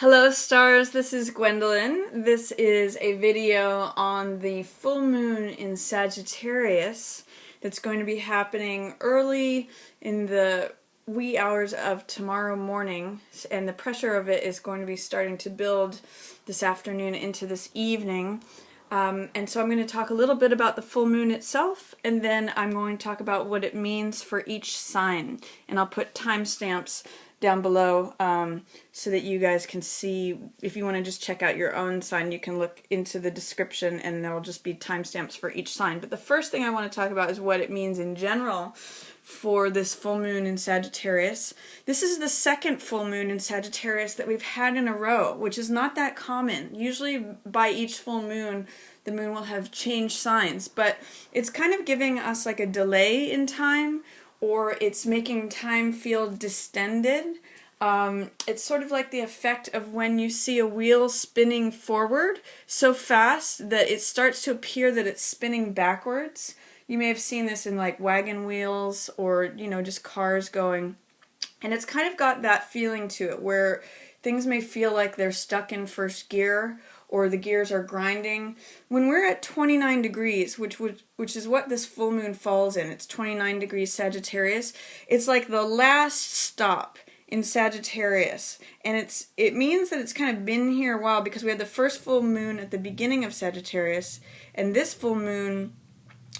Hello stars, this is Gwendolyn. This is a video on the full moon in Sagittarius that's going to be happening early in the wee hours of tomorrow morning, and the pressure of it is going to be starting to build this afternoon into this evening. And so I'm going to talk a little bit about the full moon itself, and then I'm going to talk about what it means for each sign. And I'll put timestamps down below so that you guys can see. If you want to just check out your own sign, you can look into the description and there'll just be timestamps for each sign. But the first thing I want to talk about is what it means in general for this full moon in Sagittarius. This is the second full moon in Sagittarius that we've had in a row, which is not that common. Usually by each full moon, the moon will have changed signs, but it's kind of giving us like a delay in time, or it's making time feel distended. It's sort of like the effect of when you see a wheel spinning forward so fast that it starts to appear that it's spinning backwards. You may have seen this in like wagon wheels or, just cars going. And it's kind of got that feeling to it where things may feel like they're stuck in first gear, or the gears are grinding. When we're at 29 degrees, which is what this full moon falls in, it's 29 degrees Sagittarius, it's like the last stop in Sagittarius. And it means that it's kind of been here a while, because we had the first full moon at the beginning of Sagittarius, and this full moon,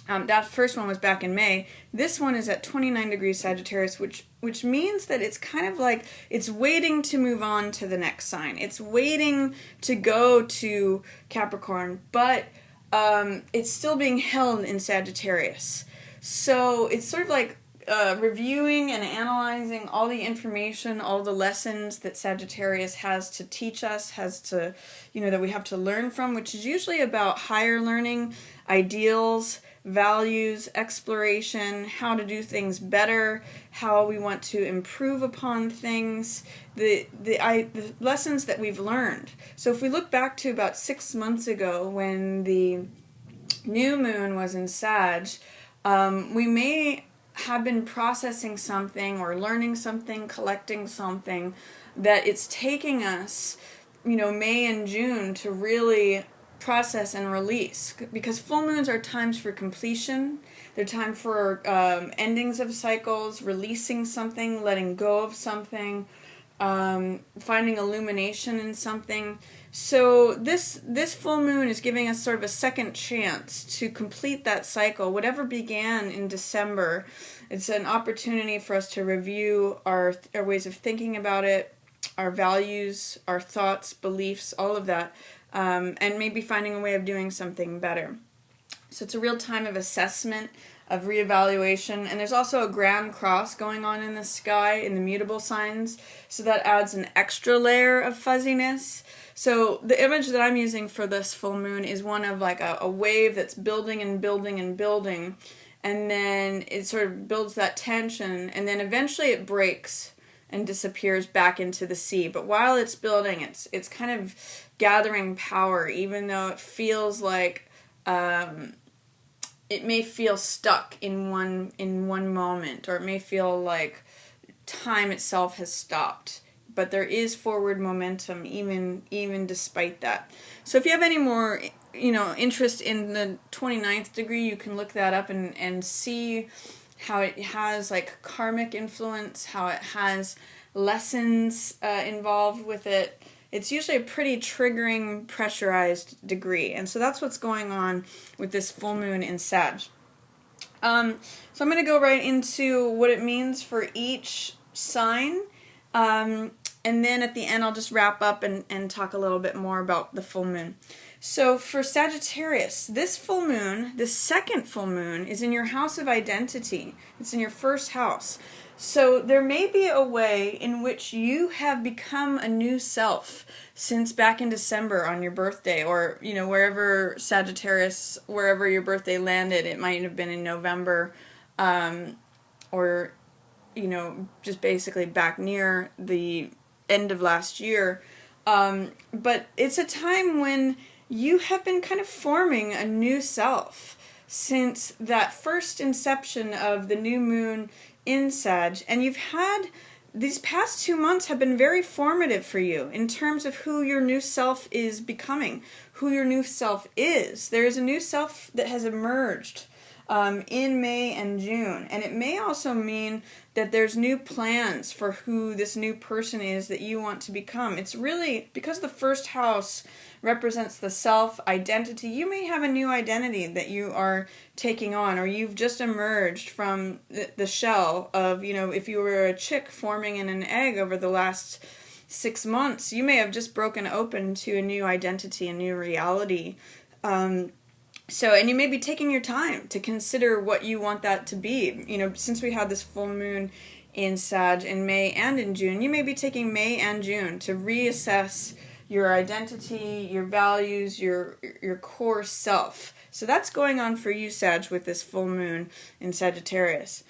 that first one was back in May. This one is at 29 degrees Sagittarius, which means that it's kind of like it's waiting to move on to the next sign. It's waiting to go to Capricorn, but it's still being held in Sagittarius. So it's sort of like reviewing and analyzing all the information, all the lessons that Sagittarius has to teach us, that we have to learn from, which is usually about higher learning, ideals, values, exploration, how to do things better, how we want to improve upon things, the lessons that we've learned. So if we look back to about 6 months ago when the new moon was in Sag, we may have been processing something or learning something, collecting something that it's taking us, May and June to really process and release, because full moons are times for completion. They're time for endings of cycles, releasing something, letting go of something, finding illumination in something. So this full moon is giving us sort of a second chance to complete that cycle. Whatever began in December, it's an opportunity for us to review our ways of thinking about it, our values, our thoughts, beliefs, all of that. And maybe finding a way of doing something better. So it's a real time of assessment, of reevaluation, and there's also a grand cross going on in the sky in the mutable signs, so that adds an extra layer of fuzziness. So the image that I'm using for this full moon is one of like a wave that's building and building and building, and then it sort of builds that tension, and then eventually it breaks and disappears back into the sea. But while it's building, it's kind of gathering power, even though it feels like it may feel stuck in one moment, or it may feel like time itself has stopped. But there is forward momentum even despite that. So if you have any more interest in the 29th degree, you can look that up and see how it has like karmic influence, how it has lessons involved with it. It's usually a pretty triggering, pressurized degree. And so that's what's going on with this full moon in Sag. So I'm going to go right into what it means for each sign. And then at the end, I'll just wrap up and talk a little bit more about the full moon. So for Sagittarius, this full moon, the second full moon, is in your house of identity. It's in your first house. So there may be a way in which you have become a new self since back in December on your birthday, or, wherever Sagittarius, wherever your birthday landed. It might have been in November, or, just basically back near the end of last year. But it's a time when you have been kind of forming a new self since that first inception of the new moon in Sag, and you've had these past 2 months have been very formative for you in terms of who your new self is becoming, who your new self is. There is a new self that has emerged in May and June, and it may also mean that there's new plans for who this new person is that you want to become. It's really, because the first house represents the self-identity, you may have a new identity that you are taking on, or you've just emerged from the shell of, if you were a chick forming in an egg over the last 6 months, you may have just broken open to a new identity, a new reality. And you may be taking your time to consider what you want that to be. Since we had this full moon in Sag in May and in June, you may be taking May and June to reassess your identity, your values, your core self. So that's going on for you, Sag, with this full moon in Sagittarius.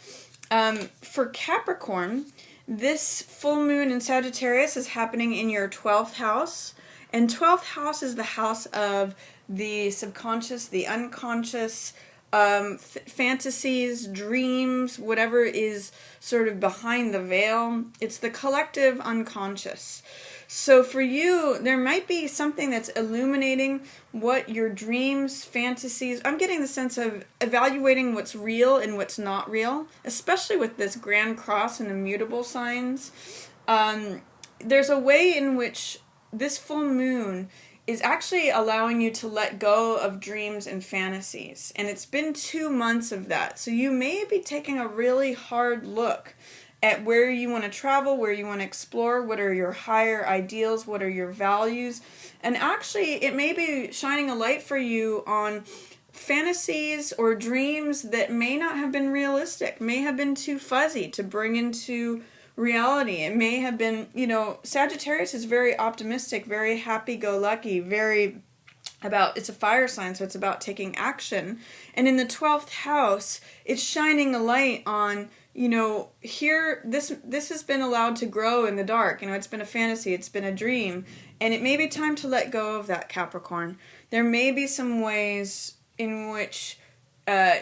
For Capricorn, this full moon in Sagittarius is happening in your 12th house. And 12th house is the house of the subconscious, the unconscious, fantasies, dreams, whatever is sort of behind the veil. It's the collective unconscious. So for you, there might be something that's illuminating what your dreams, fantasies, I'm getting the sense of evaluating what's real and what's not real, especially with this Grand Cross and immutable signs. There's a way in which this full moon is actually allowing you to let go of dreams and fantasies. And it's been 2 months of that. So you may be taking a really hard look at where you want to travel, where you want to explore, what are your higher ideals, what are your values. And actually, it may be shining a light for you on fantasies or dreams that may not have been realistic, may have been too fuzzy to bring into reality. It may have been, Sagittarius is very optimistic, very happy-go-lucky, it's a fire sign, so it's about taking action. And in the 12th house, it's shining a light on, here, this has been allowed to grow in the dark. It's been a fantasy, it's been a dream, and it may be time to let go of that, Capricorn. There may be some ways in which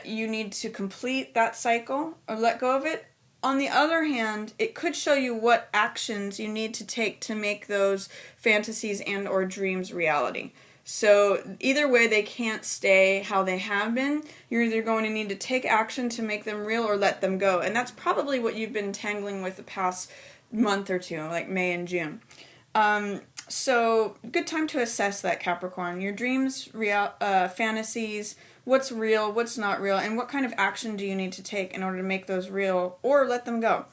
you need to complete that cycle or let go of it. On the other hand, it could show you what actions you need to take to make those fantasies and or dreams reality. So either way, they can't stay how they have been. You're either going to need to take action to make them real or let them go. And that's probably what you've been tangling with the past month or two, like May and June. So good time to assess that, Capricorn. Your dreams, fantasies, what's real, what's not real, and what kind of action do you need to take in order to make those real or let them go.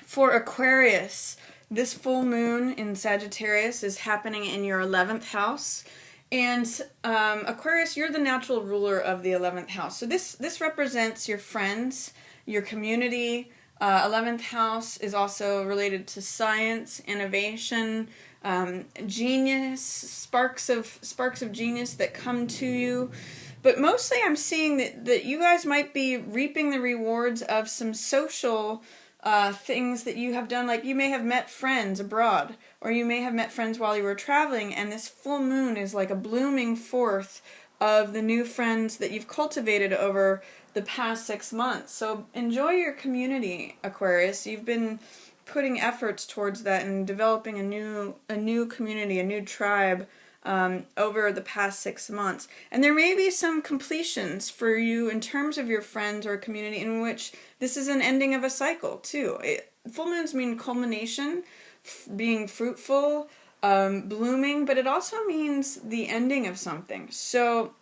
For Aquarius, this full moon in Sagittarius is happening in your 11th house. And Aquarius, you're the natural ruler of the 11th house. So this represents your friends, your community. 11th house is also related to science, innovation, genius, sparks of genius that come to you. But mostly I'm seeing that you guys might be reaping the rewards of some social things that you have done. Like you may have met friends abroad, or you may have met friends while you were traveling, and this full moon is like a blooming forth of the new friends that you've cultivated over the past 6 months. So enjoy your community, Aquarius. You've been putting efforts towards that and developing a new community, a new tribe over the past 6 months. And there may be some completions for you in terms of your friends or community in which this is an ending of a cycle too. Full moons mean culmination, being fruitful, blooming, but it also means the ending of something. So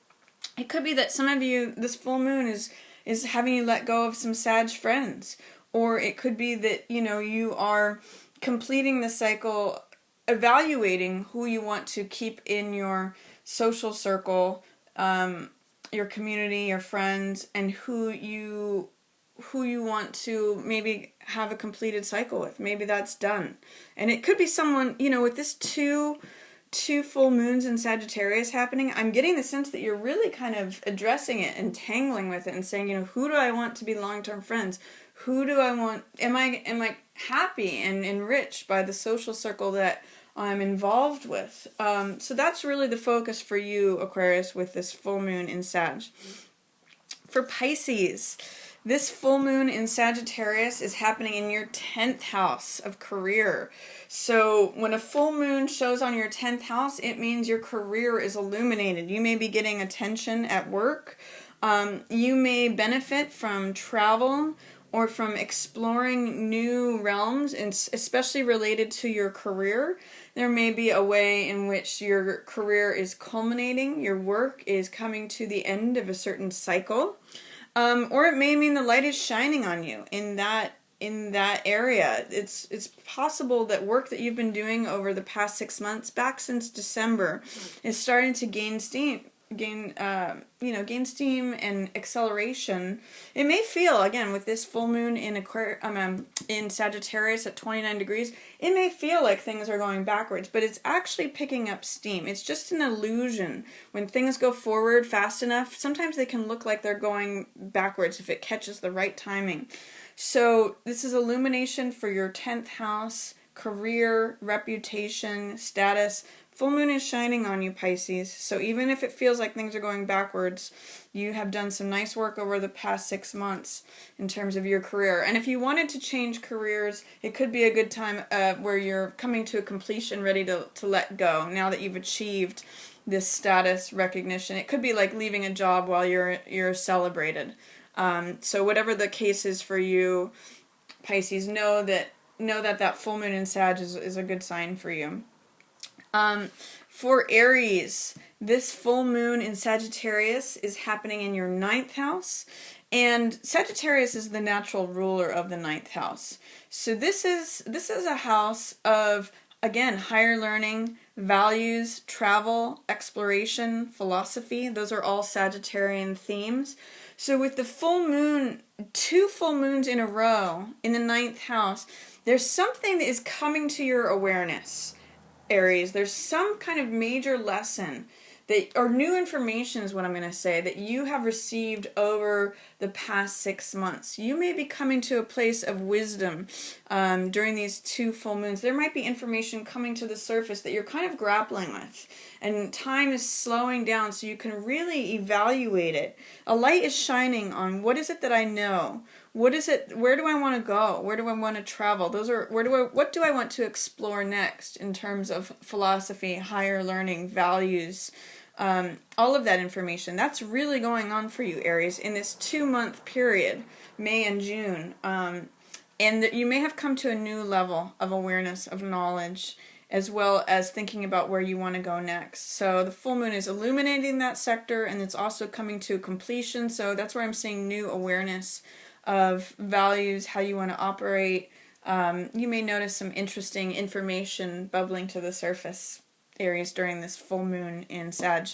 it could be that some of you, this full moon is having you let go of some Sag friends, or it could be that, you are completing the cycle, evaluating who you want to keep in your social circle, your community, your friends, and who you want to maybe have a completed cycle with. Maybe that's done. And it could be someone, with this two full moons in Sagittarius happening, I'm getting the sense that you're really kind of addressing it and tangling with it and saying, who do I want to be long-term friends? Who do I want? Am I happy and enriched by the social circle that I'm involved with? So that's really the focus for you, Aquarius, with this full moon in Sag. For Pisces, This full moon in Sagittarius is happening in your 10th house of career. So when a full moon shows on your 10th house, it means your career is illuminated. You may be getting attention at work. You may benefit from travel or from exploring new realms, and especially related to your career. There may be a way in which your career is culminating, your work is coming to the end of a certain cycle. Or it may mean the light is shining on you in that area. It's possible that work that you've been doing over the past 6 months, back since December, is starting to gain steam and acceleration. It may feel, again, with this full moon in in Sagittarius at 29 degrees, it may feel like things are going backwards, but it's actually picking up steam. It's just an illusion. When things go forward fast enough, sometimes they can look like they're going backwards if it catches the right timing. So this is illumination for your 10th house, career, reputation, status. Full moon is shining on you, Pisces. So even if it feels like things are going backwards, you have done some nice work over the past 6 months in terms of your career. And if you wanted to change careers, it could be a good time where you're coming to a completion, ready to let go, now that you've achieved this status recognition. It could be like leaving a job while you're celebrated. So whatever the case is for you, Pisces, know that full moon in Sag is a good sign for you. For Aries, this full moon in Sagittarius is happening in your 9th house, and Sagittarius is the natural ruler of the 9th house. So this is a house of, again, higher learning, values, travel, exploration, philosophy. Those are all Sagittarian themes. So with the full moon, 2 full moons in a row in the 9th house, there's something that is coming to your awareness, Aries. There's some kind of major lesson or new information is what I'm going to say, that you have received over the past 6 months. You may be coming to a place of wisdom during these 2 full moons. There might be information coming to the surface that you're kind of grappling with, and time is slowing down so you can really evaluate it. A light is shining on, what is it that I know? What is it? Where do I want to go? Where do I want to travel? What do I want to explore next in terms of philosophy, higher learning, values, all of that information. That's really going on for you, Aries, in this 2-month period, May and June. And that you may have come to a new level of awareness, of knowledge, as well as thinking about where you want to go next. So the full moon is illuminating that sector, and it's also coming to completion. So that's where I'm seeing new awareness of values, how you want to operate. You may notice some interesting information bubbling to the surface, Aries, during this full moon in Sag.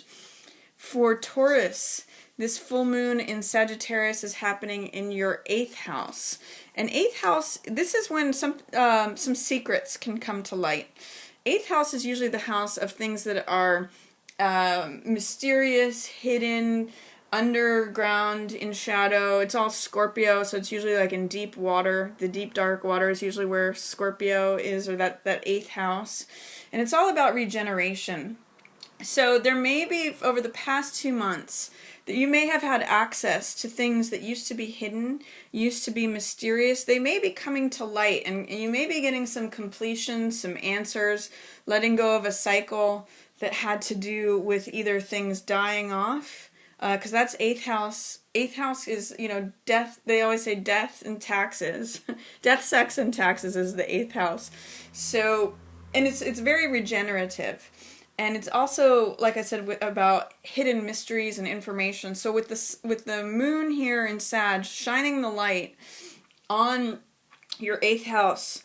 For Taurus, this full moon in Sagittarius is happening in your 8th house. And 8th house, this is when some secrets can come to light. 8th house is usually the house of things that are mysterious, hidden, underground, in shadow. It's all Scorpio, so it's usually like in deep water. The deep dark water is usually where Scorpio is, or that 8th house. And it's all about regeneration. So there may be, over the past 2 months, that you may have had access to things that used to be hidden, used to be mysterious. They may be coming to light, and you may be getting some completion, some answers, letting go of a cycle that had to do with either things dying off, because that's 8th house. 8th house is, death. They always say death and taxes. Death, sex, and taxes is the 8th house. So, and it's very regenerative. And it's also, like I said, about hidden mysteries and information. So with the moon here in Sag shining the light on your 8th house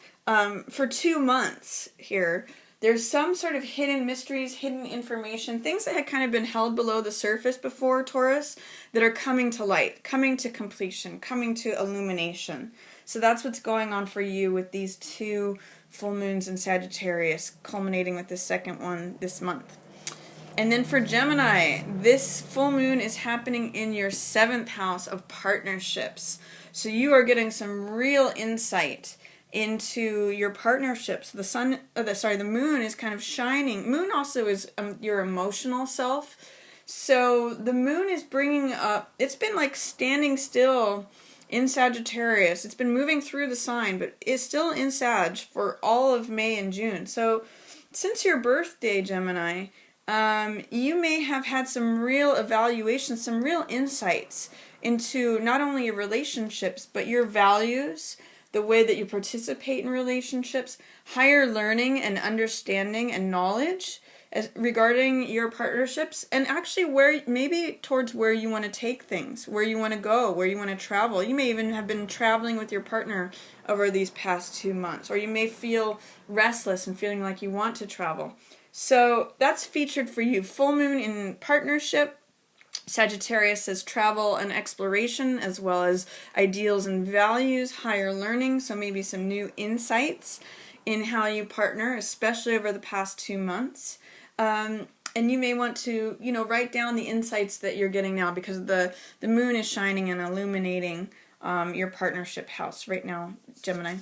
for 2 months here, there's some sort of hidden mysteries, hidden information, things that had kind of been held below the surface before, Taurus, that are coming to light, coming to completion, coming to illumination. So that's what's going on for you with these 2 full moons in Sagittarius, culminating with the second one this month. And then for Gemini, this full moon is happening in your 7th house of partnerships. So you are getting some real insight into your partnerships. The moon is kind of shining. Moon also is your emotional self. So the moon is bringing up, it's been like standing still in Sagittarius. It's been moving through the sign, but it's still in Sag for all of May and June. So since your birthday, Gemini, you may have had some real evaluations, some real insights into not only your relationships, but your values, the way that you participate in relationships, higher learning and understanding and knowledge regarding your partnerships, and actually where maybe towards where you want to take things, where you want to go, where you want to travel. You may even have been traveling with your partner over these past 2 months, or you may feel restless and feeling like you want to travel. So that's featured for you. Full moon in partnership. Sagittarius says travel and exploration, as well as ideals and values, higher learning, so maybe some new insights in how you partner, especially over the past 2 months. And you may want to, write down the insights that you're getting now, because the moon is shining and illuminating your partnership house right now, Gemini.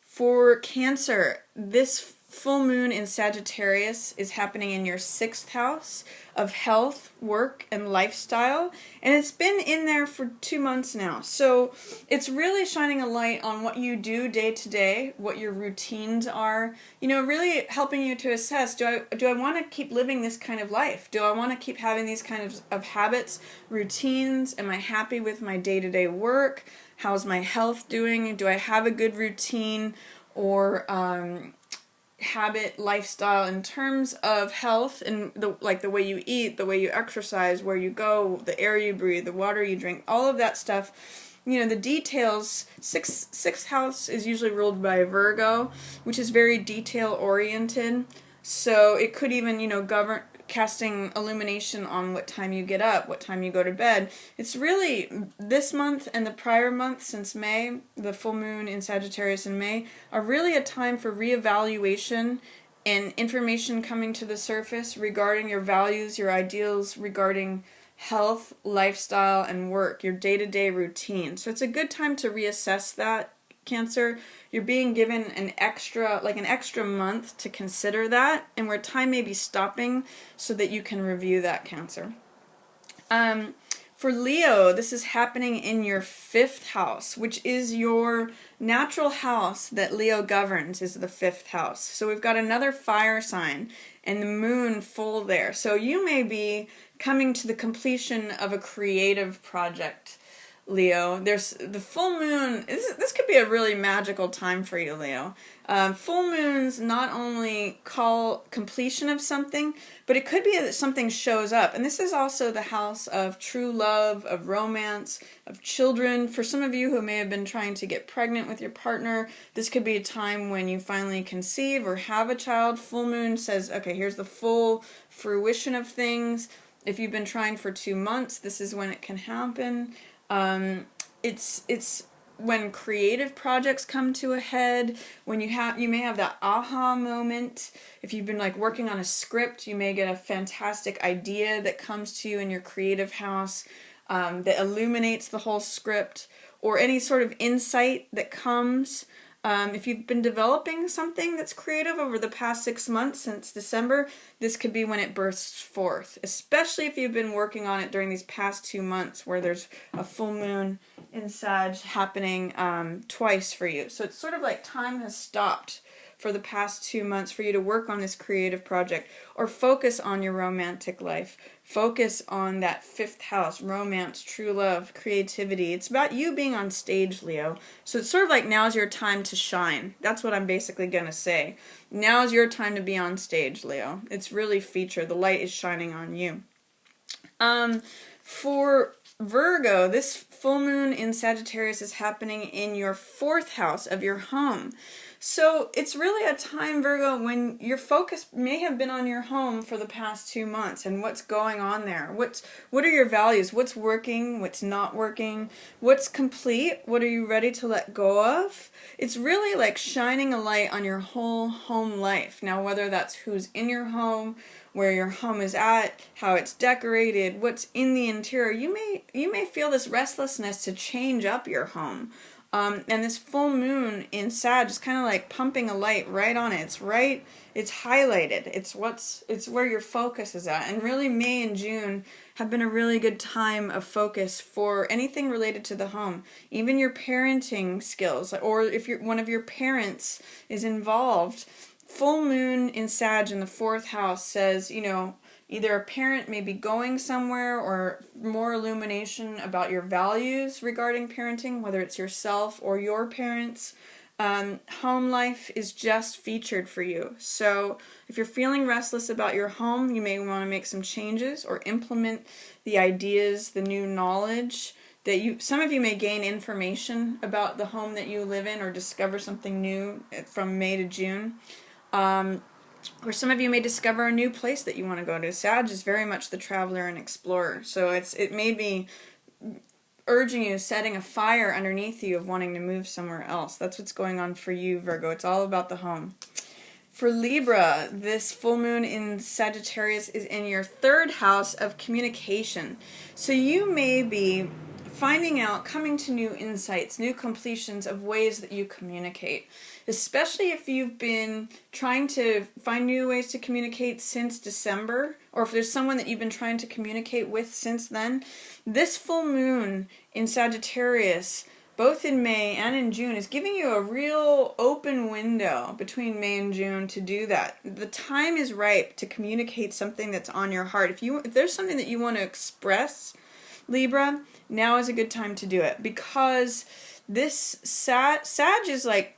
For Cancer, this full moon in Sagittarius is happening in your 6th house of health, work, and lifestyle, and it's been in there for 2 months now. So it's really shining a light on what you do day to day, what your routines are, really helping you to assess, do I want to keep living this kind of life? Do I want to keep having these kinds of habits, routines? Am I happy with my day-to-day work? How's my health doing? Do I have a good routine or habit, lifestyle in terms of health and the way you eat, the way you exercise, where you go, the air you breathe, the water you drink, all of that stuff. The details. Sixth house is usually ruled by Virgo, which is very detail oriented. So it could even, govern casting illumination on what time you get up, what time you go to bed. It's really this month and the prior month since May, the full moon in Sagittarius in May, are really a time for reevaluation and information coming to the surface regarding your values, your ideals, regarding health, lifestyle, and work, your day-to-day routine. So it's a good time to reassess that, Cancer. You're being given an extra month to consider that, and where time may be stopping so that you can review that, Cancer. For Leo, this is happening in your 5th house, which is your natural house that Leo governs, is the 5th house. So we've got another fire sign and the moon full there. So you may be coming to the completion of a creative project, Leo. There's the full moon. This could be a really magical time for you, Leo. Full moons not only call completion of something, but it could be that something shows up. And this is also the house of true love, of romance, of children. For some of you who may have been trying to get pregnant with your partner, this could be a time when you finally conceive or have a child. Full moon says, okay, here's the full fruition of things. If you've been trying for 2 months, this is when it can happen. It's when creative projects come to a head, when you may have that aha moment. If you've been working on a script, you may get a fantastic idea that comes to you in your creative house that illuminates the whole script, or any sort of insight that comes. If you've been developing something that's creative over the past 6 months since December, this could be when it bursts forth, especially if you've been working on it during these past 2 months where there's a full moon in Sag happening twice for you. So it's sort of like time has stopped for the past 2 months for you to work on this creative project, or focus on your romantic life. Focus on that 5th house, romance, true love, creativity. It's about you being on stage, Leo. So it's sort of like now's your time to shine. That's what I'm basically going to say. Now's your time to be on stage, Leo. It's really featured. The light is shining on you. For Virgo, this full moon in Sagittarius is happening in your 4th house of your home. So it's really a time, Virgo, when your focus may have been on your home for the past 2 months and what's going on there. What are your values? What's working? What's not working? What's complete? What are you ready to let go of? It's really like shining a light on your whole home life. Now, whether that's who's in your home, where your home is at, how it's decorated, what's in the interior, you may feel this restlessness to change up your home. And this full moon in Sag is kind of like pumping a light right on it. It's highlighted. It's where your focus is at. And really May and June have been a really good time of focus for anything related to the home. Even your parenting skills, or if one of your parents is involved. Full moon in Sag in the 4th house says, either a parent may be going somewhere or more illumination about your values regarding parenting, whether it's yourself or your parents. Home life is just featured for you. So if you're feeling restless about your home, you may want to make some changes or implement the ideas, the new knowledge that some of you may gain information about the home that you live in or discover something new from May to June. Or some of you may discover a new place that you want to go to. Sag is very much the traveler and explorer. So it may be urging you, setting a fire underneath you of wanting to move somewhere else. That's what's going on for you, Virgo. It's all about the home. For Libra, this full moon in Sagittarius is in your 3rd house of communication. So you may be finding out, coming to new insights, new completions of ways that you communicate. Especially if you've been trying to find new ways to communicate since December, or if there's someone that you've been trying to communicate with since then. This full moon in Sagittarius, both in May and in June, is giving you a real open window between May and June to do that. The time is ripe to communicate something that's on your heart. If there's something that you want to express, Libra, now is a good time to do it, because this Sag is like,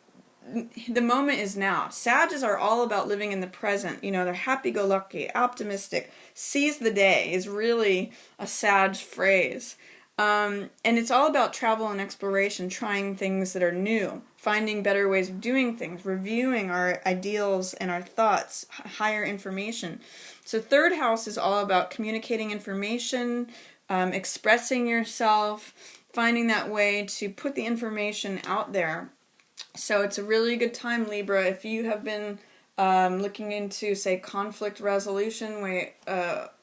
the moment is now. Sages are all about living in the present. They're happy-go-lucky, optimistic. Seize the day is really a Sag phrase. And it's all about travel and exploration, trying things that are new, finding better ways of doing things, reviewing our ideals and our thoughts, higher information. So 3rd house is all about communicating information, expressing yourself, finding that way to put the information out there. So it's a really good time, Libra, if you have been looking into, say, conflict resolution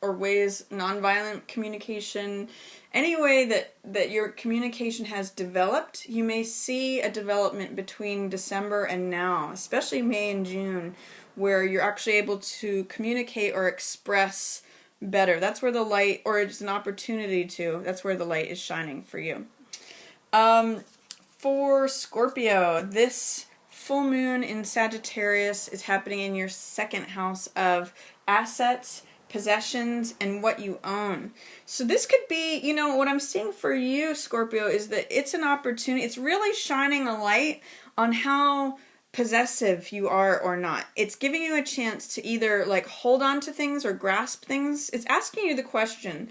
or ways, nonviolent communication, any way that your communication has developed. You may see a development between December and now, especially May and June, where you're actually able to communicate or express better. That's where the light, or it's an opportunity to, that's where the light is shining for you. For Scorpio, this full moon in Sagittarius is happening in your 2nd house of assets, possessions, and what you own. So this could be, what I'm seeing for you, Scorpio, is that it's an opportunity. It's really shining a light on how possessive you are or not. It's giving you a chance to either hold on to things or grasp things. It's asking you the question,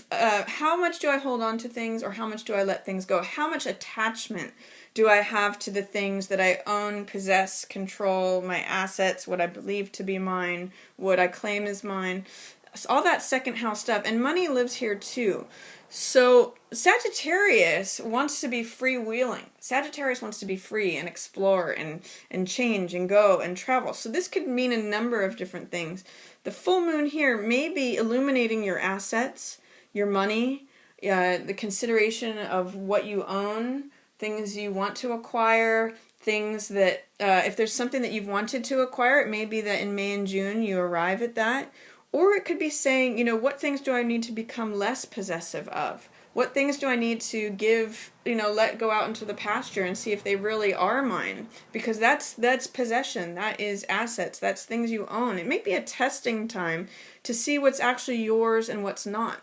how much do I hold on to things, or how much do I let things go? How much attachment do I have to the things that I own, possess, control, my assets, what I believe to be mine, what I claim is mine? So all that 2nd house stuff. And money lives here too. So Sagittarius wants to be freewheeling. Sagittarius wants to be free and explore and change and go and travel. So this could mean a number of different things. The full moon here may be illuminating your assets, your money, the consideration of what you own, things you want to acquire, things that, if there's something that you've wanted to acquire, it may be that in May and June you arrive at that. Or it could be saying, what things do I need to become less possessive of? What things do I need to give, let go out into the pasture and see if they really are mine? Because that's possession, that is assets, that's things you own. It may be a testing time to see what's actually yours and what's not.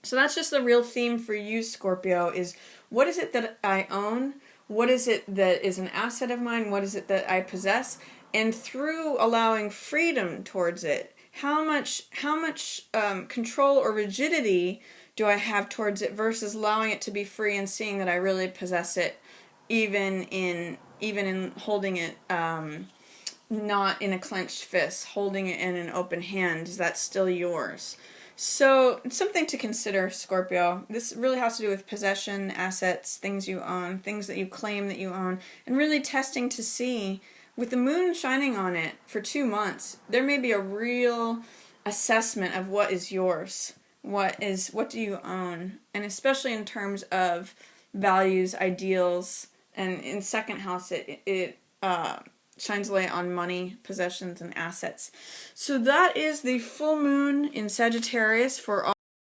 So that's just the real theme for you, Scorpio, is what is it that I own? What is it that is an asset of mine? What is it that I possess? And through allowing freedom towards it, how much control or rigidity do I have towards it versus allowing it to be free and seeing that I really possess it, even in holding it not in a clenched fist, holding it in an open hand? Is that still yours? So it's something to consider, Scorpio. This really has to do with possession, assets, things you own, things that you claim that you own, and really testing to see, with the moon shining on it for 2 months, there may be a real assessment of what is yours. What do you own? And especially in terms of values, ideals, And in second house, it shines light on money, possessions, and assets. So that is the full moon in Sagittarius for